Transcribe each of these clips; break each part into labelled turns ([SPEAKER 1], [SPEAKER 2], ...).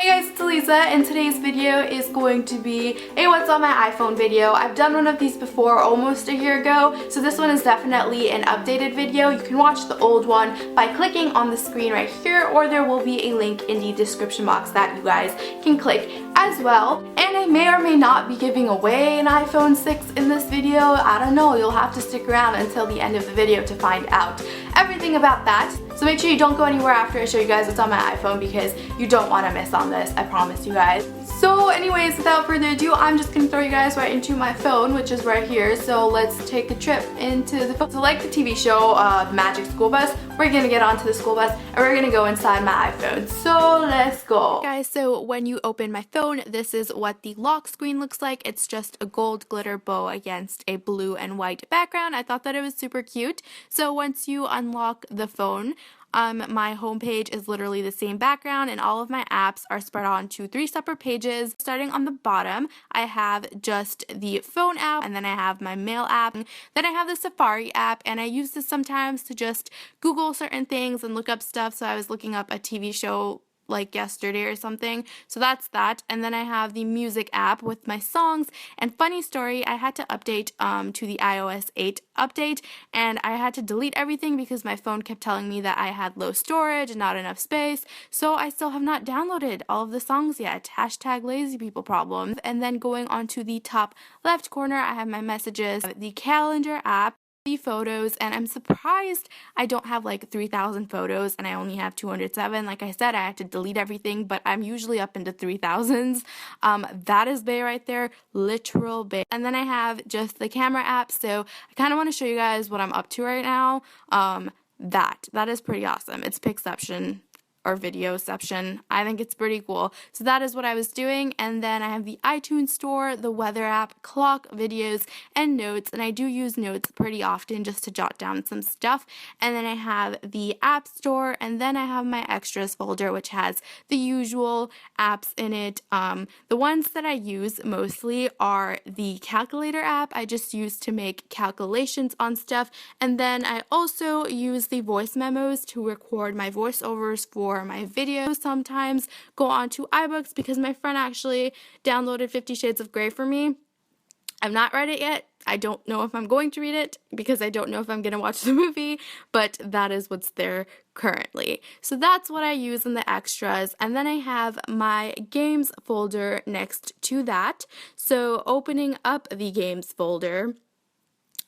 [SPEAKER 1] Hey guys, it's Lisa, and today's video is going to be a what's on my iPhone video. I've done one of these before almost a year ago, so this one is definitely an updated video. You can watch the old one by clicking on the screen right here, or there will be a link in the description box that you guys can click as well. And I may or may not be giving away an iPhone 6 in this video. I don't know, you'll have to stick around until the end of the video to find out everything about that. So make sure you don't go anywhere after I show you guys what's on my iPhone because you don't want to miss on this, I promise you guys. So anyways, without further ado, I'm just going to throw you guys right into my phone, which is right here. So let's take a trip into the phone. So like the TV show, The Magic School Bus, we're going to get onto the school bus and we're going to go inside my iPhone. So let's go. Guys, so when you open my phone, this is what the lock screen looks like. It's just a gold glitter bow against a blue and white background. I thought that it was super cute. So once you unlock the phone, my homepage is literally the same background and all of my apps are spread onto 3 separate pages. Starting on the bottom, I have just the phone app, and then I have my mail app, then I have the Safari app, and I use this sometimes to just Google certain things and look up stuff. So I was looking up a TV show like yesterday or something, so that's that. And then I have the music app with my songs. And funny story, I had to update to the iOS 8 update, and I had to delete everything because my phone kept telling me that I had low storage and not enough space. So I still have not downloaded all of the songs yet. Hashtag lazy people problem. And then going on to the top left corner, I have my messages, the calendar app, photos, and I'm surprised I don't have like 3,000 photos and I only have 207. Like I said, I had to delete everything, but I'm usually up into 3,000s. That is bae right there, literal bae. And then I have just the camera app, so I kind of want to show you guys what I'm up to right now. That is pretty awesome. It's Pixception or Videoception. I think it's pretty cool. So that is what I was doing. And then I have the iTunes store, the weather app, clock, videos, and notes. And I do use notes pretty often just to jot down some stuff. And then I have the app store, and then I have my extras folder, which has the usual apps in it. The ones that I use mostly are the calculator app. I just use to make calculations on stuff. And then I also use the voice memos to record my voiceovers for my videos. Sometimes go on to iBooks because my friend actually downloaded 50 Shades of Grey for me. I've not read it yet. I don't know if I'm going to read it because I don't know if I'm going to watch the movie, but that is what's there currently. So that's what I use in the extras. And then I have my games folder next to that. So opening up the games folder,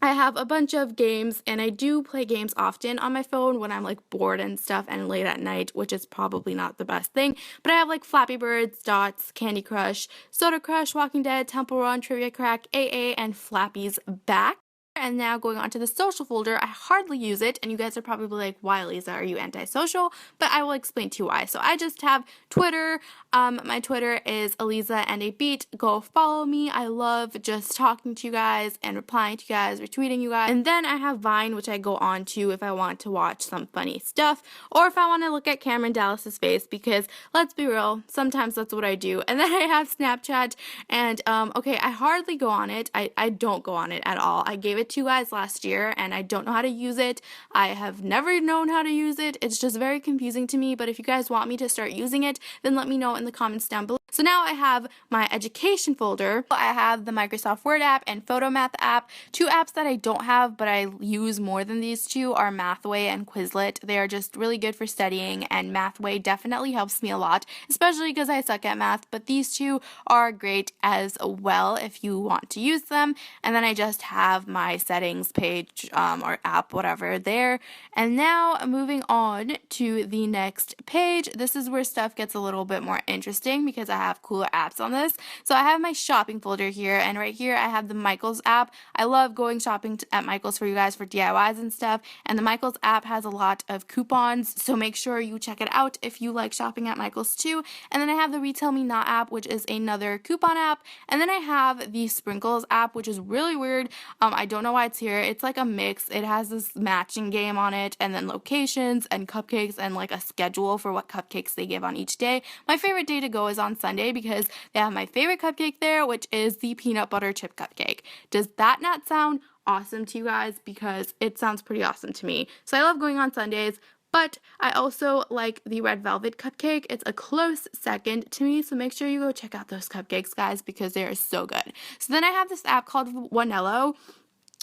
[SPEAKER 1] I have a bunch of games, and I do play games often on my phone when I'm like bored and stuff and late at night, which is probably not the best thing. But I have like Flappy Birds, Dots, Candy Crush, Soda Crush, Walking Dead, Temple Run, Trivia Crack, AA, and Flappy's Back. And now going on to the social folder, I hardly use it, and you guys are probably like, why, Lisa, are you antisocial? But I will explain to you why. So I just have Twitter. My Twitter is Eliza and a Beat. Go follow me. I love just talking to you guys and replying to you guys, retweeting you guys. And then I have Vine, which I go on to if I want to watch some funny stuff, or if I want to look at Cameron Dallas's face, because let's be real, sometimes that's what I do. And then I have Snapchat, and okay, I hardly go on it. I don't go on it at all. I gave it to you guys last year and I don't know how to use it. I have never known how to use it. It's just very confusing to me, but if you guys want me to start using it, then let me know in the comments down below. So now I have my education folder. I have the Microsoft Word app and PhotoMath app. 2 apps that I don't have but I use more than these 2 are Mathway and Quizlet. They are just really good for studying, and Mathway definitely helps me a lot, especially because I suck at math, but these 2 are great as well if you want to use them. And then I just have my settings page or app, whatever, there. And now moving on to the next page, this is where stuff gets a little bit more interesting because I have cooler apps on this. So I have my shopping folder here, and right here I have the Michaels app. I love going shopping at Michaels for you guys for DIYs and stuff, and the Michaels app has a lot of coupons, so make sure you check it out if you like shopping at Michaels too. And then I have the Retail Me Not app, which is another coupon app. And then I have the Sprinkles app, which is really weird. I don't know why it's here. It's like a mix. It has this matching game on it, and then locations and cupcakes and like a schedule for what cupcakes they give on each day. My favorite day to go is on Sunday because they have my favorite cupcake there, which is the peanut butter chip cupcake. Does that not sound awesome to you guys? Because it sounds pretty awesome to me. So I love going on Sundays, But I also like the red velvet cupcake. It's a close second to me, so make sure you go check out those cupcakes, guys, because they are so good. So then I have this app called Wanello.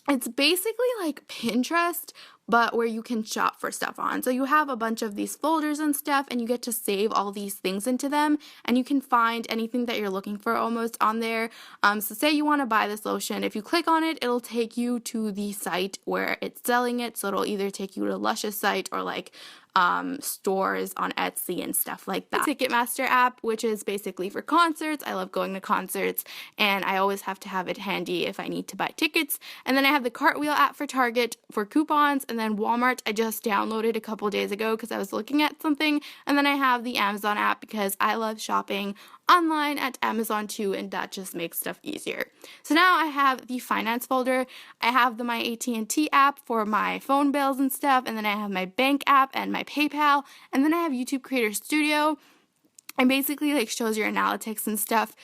[SPEAKER 1] It's basically like Pinterest, but where you can shop for stuff on. So you have a bunch of these folders and stuff, and you get to save all these things into them, and you can find anything that you're looking for almost on there. So say you want to buy this lotion. If you click on it, it'll take you to the site where it's selling it. So it'll either take you to Lush's site or like stores on Etsy and stuff like that. The Ticketmaster app, which is basically for concerts. I love going to concerts, and I always have to have it handy if I need to buy tickets. And then I have the Cartwheel app for Target for coupons, and then Walmart I just downloaded a couple days ago because I was looking at something. And then I have the Amazon app because I love shopping online at Amazon too, and that just makes stuff easier. So now I have the finance folder. I have the my AT&T app for my phone bills and stuff, and then I have my bank app and my PayPal, and then I have YouTube Creator Studio. And basically like shows your analytics and stuff.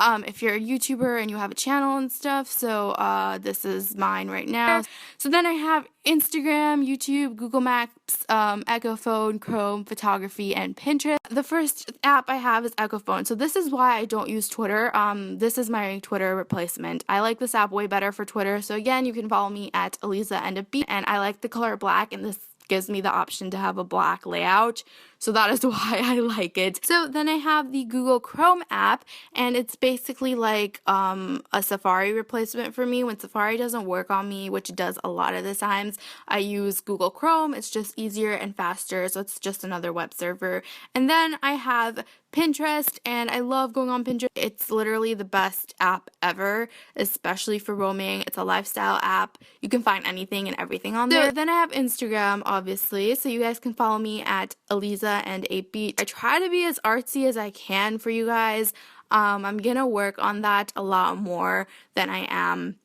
[SPEAKER 1] If you're a YouTuber and you have a channel and stuff, so this is mine right now. So then I have Instagram, YouTube, Google Maps, Echo Phone, Chrome, photography, and Pinterest. The first app I have is Echo Phone. So this is why I don't use Twitter. This is my Twitter replacement. I like this app way better for Twitter. So again, you can follow me at Eliza and a B, and I like the color black, and this gives me the option to have a black layout, so that is why I like it. So then I have the Google Chrome app, and it's basically like a Safari replacement for me. When Safari doesn't work on me, which it does a lot of the times, I use Google Chrome. It's just easier and faster, so it's just another web server. And then I have Pinterest, and I love going on Pinterest. It's literally the best app ever, especially for roaming. It's a lifestyle app. You can find anything and everything on there. Then I have Instagram, obviously, so you guys can follow me at Eliza and a Beat. I try to be as artsy as I can for you guys. I'm gonna work on that a lot more than I am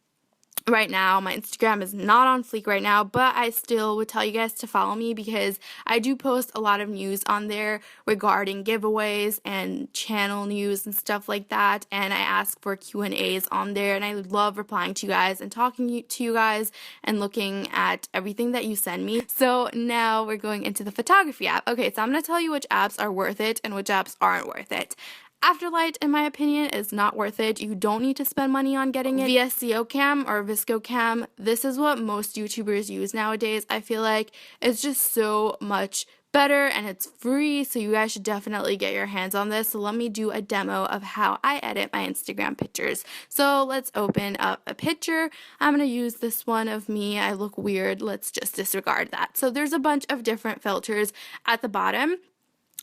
[SPEAKER 1] right now. My Instagram is not on fleek right now, but I still would tell you guys to follow me because I do post a lot of news on there regarding giveaways and channel news and stuff like that, and I ask for Q&As on there, and I love replying to you guys and talking to you guys and looking at everything that you send me. So now we're going into the photography app. Okay, so I'm going to tell you which apps are worth it and which apps aren't worth it. Afterlight, in my opinion, is not worth it. You don't need to spend money on getting it. VSCO Cam or Visco Cam, this is what most YouTubers use nowadays. I feel like it's just so much better and it's free, so you guys should definitely get your hands on this. So let me do a demo of how I edit my Instagram pictures. So let's open up a picture. I'm going to use this one of me. I look weird. Let's just disregard that. So there's a bunch of different filters at the bottom.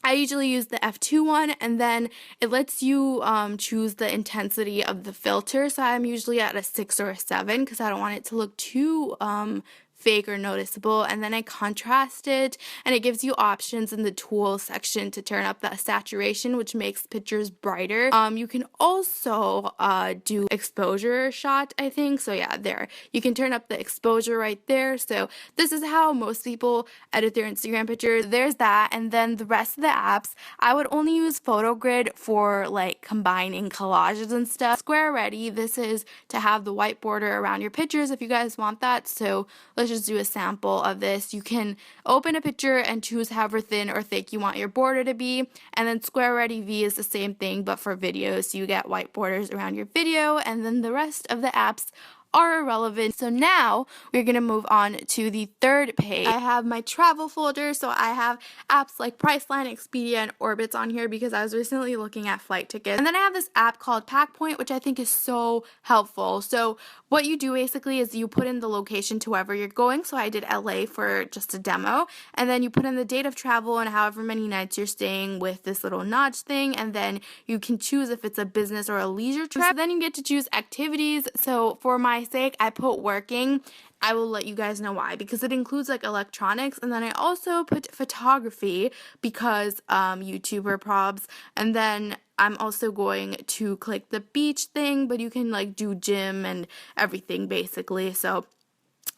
[SPEAKER 1] I usually use the F2 one, and then it lets you choose the intensity of the filter. So I'm usually at a 6 or a 7 because I don't want it to look too fake or noticeable. And then I contrast it, and it gives you options in the tools section to turn up the saturation, which makes pictures brighter. You can also do exposure shot, I think. So yeah, there. You can turn up the exposure right there. So this is how most people edit their Instagram pictures. There's that. And then the rest of the apps, I would only use PhotoGrid for like combining collages and stuff. Square Ready, this is to have the white border around your pictures if you guys want that. So let's just do a sample of this. You can open a picture and choose however thin or thick you want your border to be, and then Square Ready V is the same thing but for videos, so you get white borders around your video, and then the rest of the apps are irrelevant. So now we're gonna move on to the third page. I have my travel folder, so I have apps like Priceline, Expedia, and Orbitz on here because I was recently looking at flight tickets. And then I have this app called PackPoint, which I think is so helpful. So what you do basically is you put in the location to wherever you're going. So I did LA for just a demo, and then you put in the date of travel and however many nights you're staying with this little notch thing, and then you can choose if it's a business or a leisure trip. So then you get to choose activities. So for my sake, I put working. I will let you guys know why, because it includes like electronics, and then I also put photography because YouTuber probs, and then I'm also going to click the beach thing, but you can like do gym and everything basically. So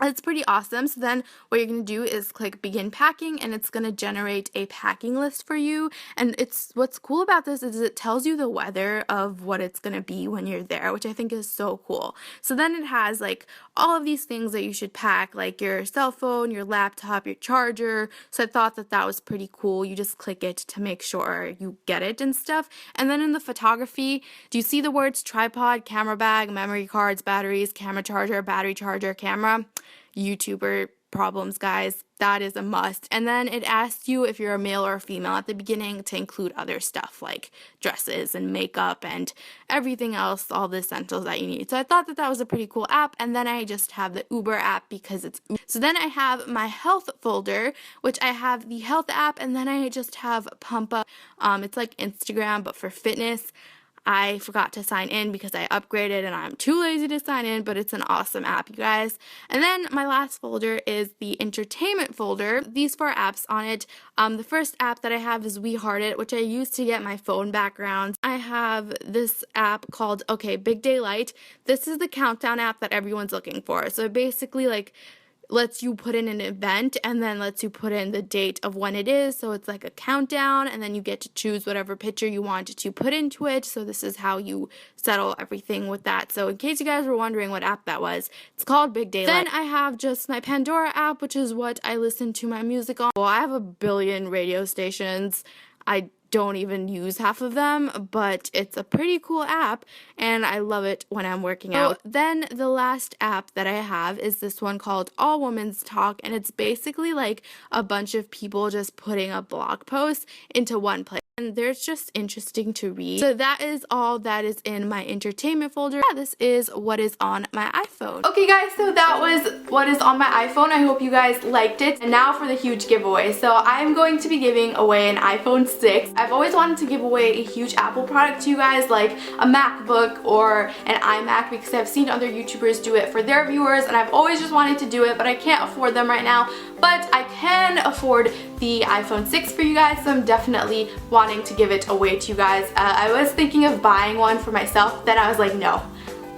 [SPEAKER 1] It's pretty awesome. So then what you're going to do is click begin packing, and it's going to generate a packing list for you. And what's cool about this is it tells you the weather of what it's going to be when you're there, which I think is so cool. So then it has like all of these things that you should pack, like your cell phone, your laptop, your charger. So I thought that that was pretty cool. You just click it to make sure you get it and stuff. And then in the photography, do you see the words tripod, camera bag, memory cards, batteries, camera charger, battery charger, camera? YouTuber problems, guys. That is a must. And then it asks you if you're a male or a female at the beginning to include other stuff like dresses and makeup and everything else, all the essentials that you need. So I thought that that was a pretty cool app. And then I just have the Uber app because it's Uber. So then I have my health folder, which I have the health app, and then I just have Pump Up. It's like Instagram but for fitness. I forgot to sign in because I upgraded and I'm too lazy to sign in, but it's an awesome app, you guys. And then my last folder is the entertainment folder. These 4 apps on it. The first app that I have is We Heart It, which I use to get my phone backgrounds. I have this app called, Big Daylight. This is the countdown app that everyone's looking for. So basically like lets you put in an event and then lets you put in the date of when it is. So it's like a countdown, and then you get to choose whatever picture you want to put into it. So this is how you settle everything with that. So in case you guys were wondering what app that was, it's called Big Daylight. Then I have just my Pandora app, which is what I listen to my music on. Well, I have a billion radio stations. I don't even use half of them, but it's a pretty cool app and I love it when I'm working out. Then the last app that I have is this one called All Women's Talk, and it's basically like a bunch of people just putting a blog post into one place. And they're just interesting to read. So that is all that is in my entertainment folder. Yeah, this is what is on my iPhone. Okay guys, so that was what is on my iPhone. I hope you guys liked it. And now for the huge giveaway. So I'm going to be giving away an iPhone 6. I've always wanted to give away a huge Apple product to you guys, like a MacBook or an iMac, because I've seen other YouTubers do it for their viewers, and I've always just wanted to do it, but I can't afford them right now. But I can afford the iPhone 6 for you guys, so I'm definitely wanting to give it away to you guys. I was thinking of buying one for myself, then I was like, no,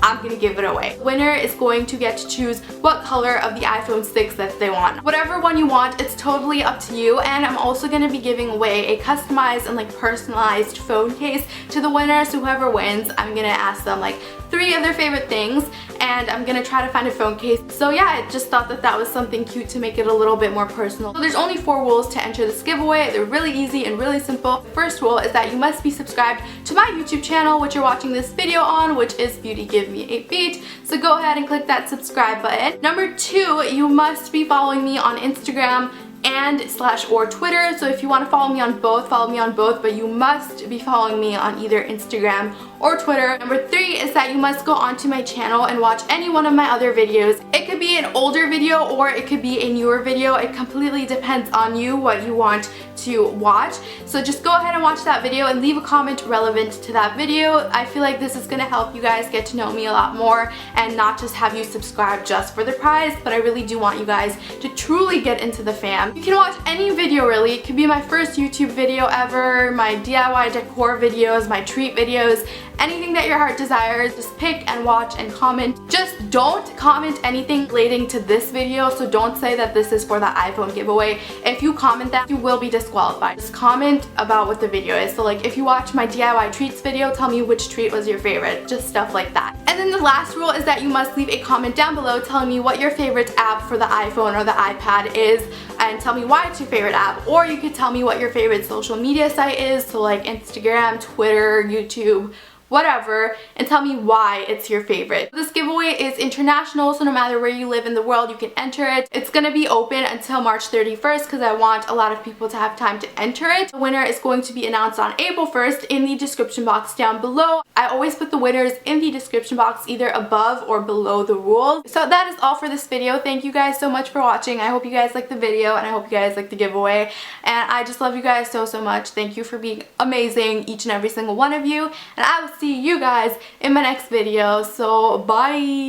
[SPEAKER 1] I'm gonna give it away. Winner is going to get to choose what color of the iPhone 6 that they want. Whatever one you want, it's totally up to you, and I'm also gonna be giving away a customized and like personalized phone case to the winner. So whoever wins, I'm gonna ask them like 3 of their favorite things, and I'm gonna try to find a phone case. So yeah, I just thought that that was something cute to make it a little bit more personal. So there's only 4 rules to enter this giveaway. They're really easy and really simple. The first rule is that you must be subscribed to my YouTube channel, which you're watching this video on, which is Beauty Give Me a Beat. So go ahead and click that subscribe button. Number 2, you must be following me on Instagram and/or Twitter. So if you want to follow me on both, but you must be following me on either Instagram or Twitter. Number 3 is that you must go onto my channel and watch any one of my other videos. It could be an older video or it could be a newer video. It completely depends on you what you want to watch. So just go ahead and watch that video and leave a comment relevant to that video. I feel like this is going to help you guys get to know me a lot more and not just have you subscribe just for the prize, but I really do want you guys to truly get into the fam. You can watch any video really. It could be my first YouTube video ever, my DIY decor videos, my treat videos, anything that your heart desires. Just pick and watch and comment. Just don't comment anything relating to this video, so don't say that this is for the iPhone giveaway. If you comment that, you will be disqualified. Just comment about what the video is. So like if you watch my DIY treats video, tell me which treat was your favorite. Just stuff like that. And then the last rule is that you must leave a comment down below telling me what your favorite app for the iPhone or the iPad is, and tell me why it's your favorite app. Or you could tell me what your favorite social media site is, so like Instagram, Twitter, YouTube, whatever, and tell me why it's your favorite. This giveaway is international, so no matter where you live in the world, you can enter it. It's gonna be open until March 31st because I want a lot of people to have time to enter it. The winner is going to be announced on April 1st in the description box down below. I always put the winners in the description box either above or below the rules. So that is all for this video. Thank you guys so much for watching. I hope you guys liked the video and I hope you guys liked the giveaway. And I just love you guys so much. Thank you for being amazing, each and every single one of you. And I will see you guys in my next video. So bye.